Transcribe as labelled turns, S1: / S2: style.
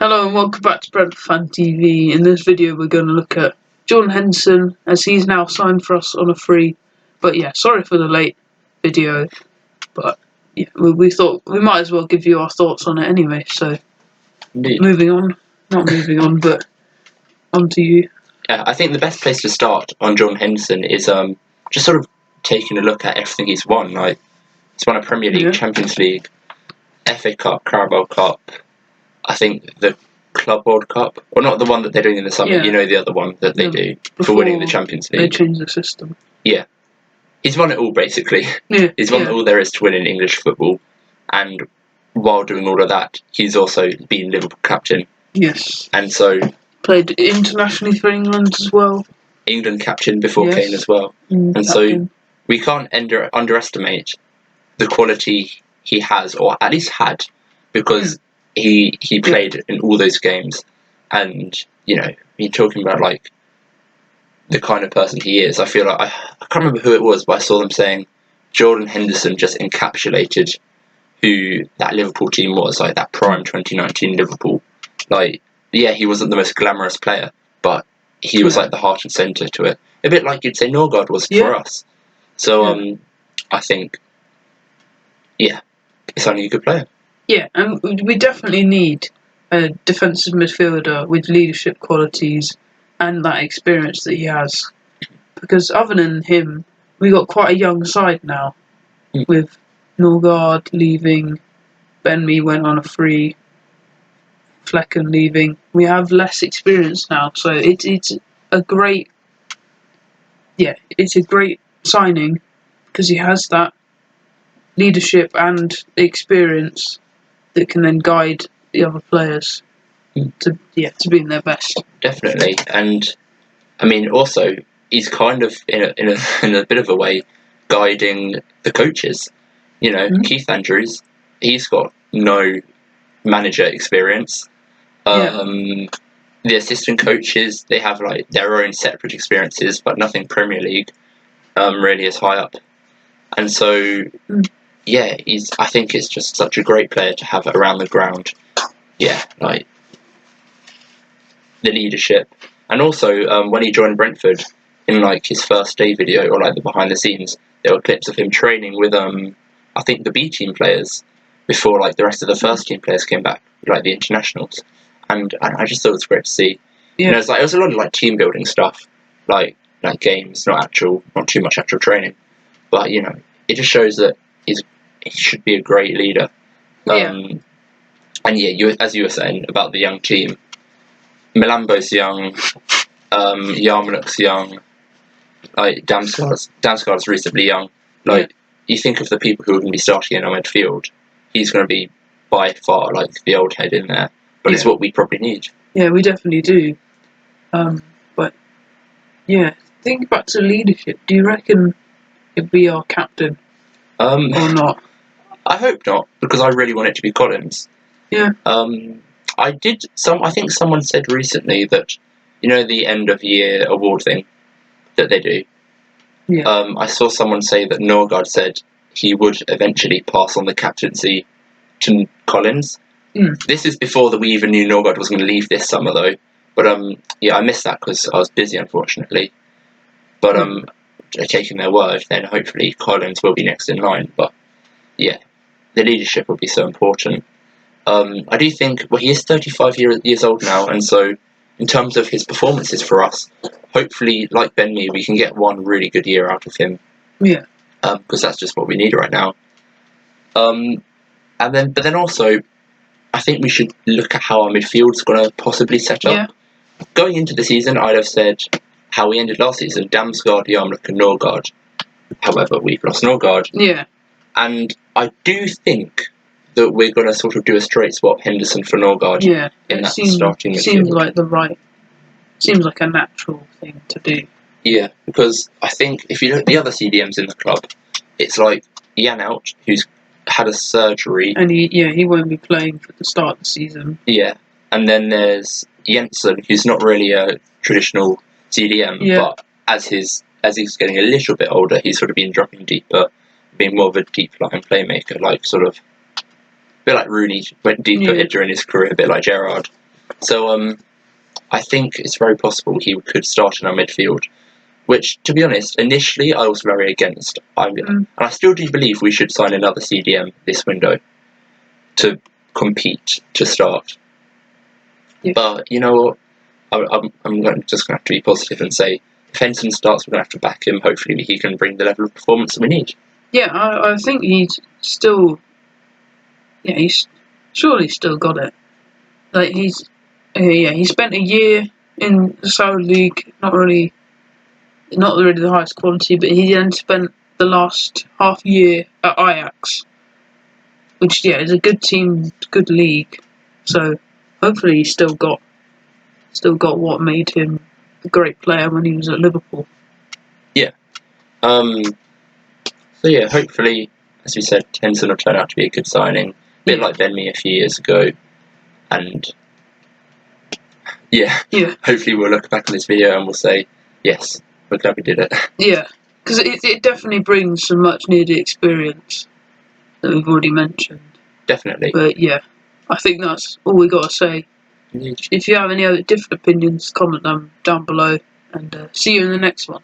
S1: Hello and welcome back to Brentford Fan TV. In this video we're going to look at Jordan Henderson as he's now signed for us on a free. But yeah, sorry for the late video, but yeah, we thought we might as well give you our thoughts on it anyway, so
S2: Indeed.
S1: not moving on, but on to you.
S2: Yeah, I think the best place to start on Jordan Henderson is just sort of taking a look at everything he's won. Like, he's won a Premier League,
S1: Yeah.
S2: Champions League, FA Cup, Carabao Cup, I think the Club World Cup, or not the one that they're doing in the summer,
S1: Yeah.
S2: you know, the other one that they do for winning the Champions
S1: They
S2: League.
S1: changed the system.
S2: Yeah. He's won it all, basically.
S1: Yeah.
S2: He's won all there is to win in English football, and while doing all of that, he's also been Liverpool captain.
S1: Yes.
S2: And so
S1: Played internationally for England as well.
S2: England captain before
S1: Yes.
S2: Kane as well. And
S1: Captain.
S2: so we can't underestimate the quality he has, or at least had, because he played in all those games. And, you know, you're talking about, like, the kind of person he is. I feel like, I can't remember who it was, but I saw them saying Jordan Henderson just encapsulated who that Liverpool team was, like that prime 2019 Liverpool. Like, yeah, he wasn't the most glamorous player, but he was like the heart and centre to it. A bit like you'd say Norgard was for us. So I think, it's only a good player.
S1: Yeah, and we definitely need a defensive midfielder with leadership qualities and that experience that he has. Because other than him, we got quite a young side now, with Norgard leaving, Ben-Mee went on a free, Flecken leaving. We have less experience now, so it's a great, it's a great signing because he has that leadership and experience that can then guide the other players to being their best.
S2: Definitely, and I mean, also he's kind of in a bit of a way guiding the coaches. You know, Keith Andrews, he's got no manager experience. The assistant coaches, they have like their own separate experiences, but nothing Premier League really is high up. And so, I think it's just such a great player to have around the ground. Yeah, like the leadership. And also, when he joined Brentford, in like his first day video, or like the behind the scenes, there were clips of him training with I think the B team players before like the rest of the first team players came back, like the internationals. And I just thought it was great to see.
S1: Yeah.
S2: You know, it was a lot of like team building stuff, like games, not too much actual training. But you know, it just shows that he should be a great leader. And as you were saying about the young team, Milambo's young, Yarmouk's young, like Damsgaard's reasonably young. Like, you think of the people who are going to be starting in our midfield, he's going to be by far like the old head in there. But it's what we probably need.
S1: Yeah, we definitely do. But yeah, think back to leadership. Do you reckon he'd be our captain or not?
S2: I hope not, because I really want it to be Collins.
S1: Yeah.
S2: I think someone said recently that, you know, the end of year award thing that they do.
S1: Yeah.
S2: I saw someone say that Norgard said he would eventually pass on the captaincy to Collins. This is before that we even knew Norgard was going to leave this summer, though. But I missed that because I was busy, unfortunately. But taking their word, then hopefully Collins will be next in line. But yeah, the leadership will be so important. I do think, well, he is 35 years old now, and so in terms of his performances for us, hopefully, like Ben-Mee, we can get one really good year out of him.
S1: Yeah.
S2: Because that's just what we need right now. But then also, I think we should look at how our midfield's going to possibly set up.
S1: Yeah.
S2: Going into the season, I'd have said how we ended last season: Damsgaard, Yarmouk, and Norgard. However, we've lost Norgard.
S1: Yeah.
S2: And I do think that we're going to sort of do a straight swap, Henderson for Norgard.
S1: Yeah.
S2: In that starting midfield.
S1: Seems like a natural thing to do.
S2: Yeah, because I think if you look at the other CDMs in the club, it's like Jan Out, who's had a surgery.
S1: And he won't be playing for the start of the season.
S2: Yeah. And then there's Jensen, who's not really a traditional CDM, but as he's getting a little bit older, he's sort of been dropping deeper, being more of a deep-lying playmaker, like sort of a bit like Rooney went deeper during his career, a bit like Gerrard. So I think it's very possible he could start in our midfield. Which, to be honest, initially I was very against. And I still do believe we should sign another CDM this window to compete to start.
S1: Yeah.
S2: But you know, I'm just going to have to be positive and say, if Henderson starts, we're going to have to back him. Hopefully, he can bring the level of performance that we need.
S1: Yeah, I think he's still. Yeah, he's surely still got it. Like he spent a year in the Saudi League, not really the highest quality, but he then spent the last half year at Ajax, which is a good team, good league. So hopefully he's still got what made him a great player when he was at Liverpool.
S2: Yeah. So yeah, hopefully, as we said, Henderson will turn out to be a good signing, a bit like Ben-Mee a few years ago, and hopefully we'll look back on this video and we'll say, yes, we're glad we did it.
S1: Yeah, because it definitely brings some much needed experience that we've already mentioned.
S2: Definitely.
S1: But yeah, I think that's all we got to say. If you have any other different opinions, comment them down below, and see you in the next one.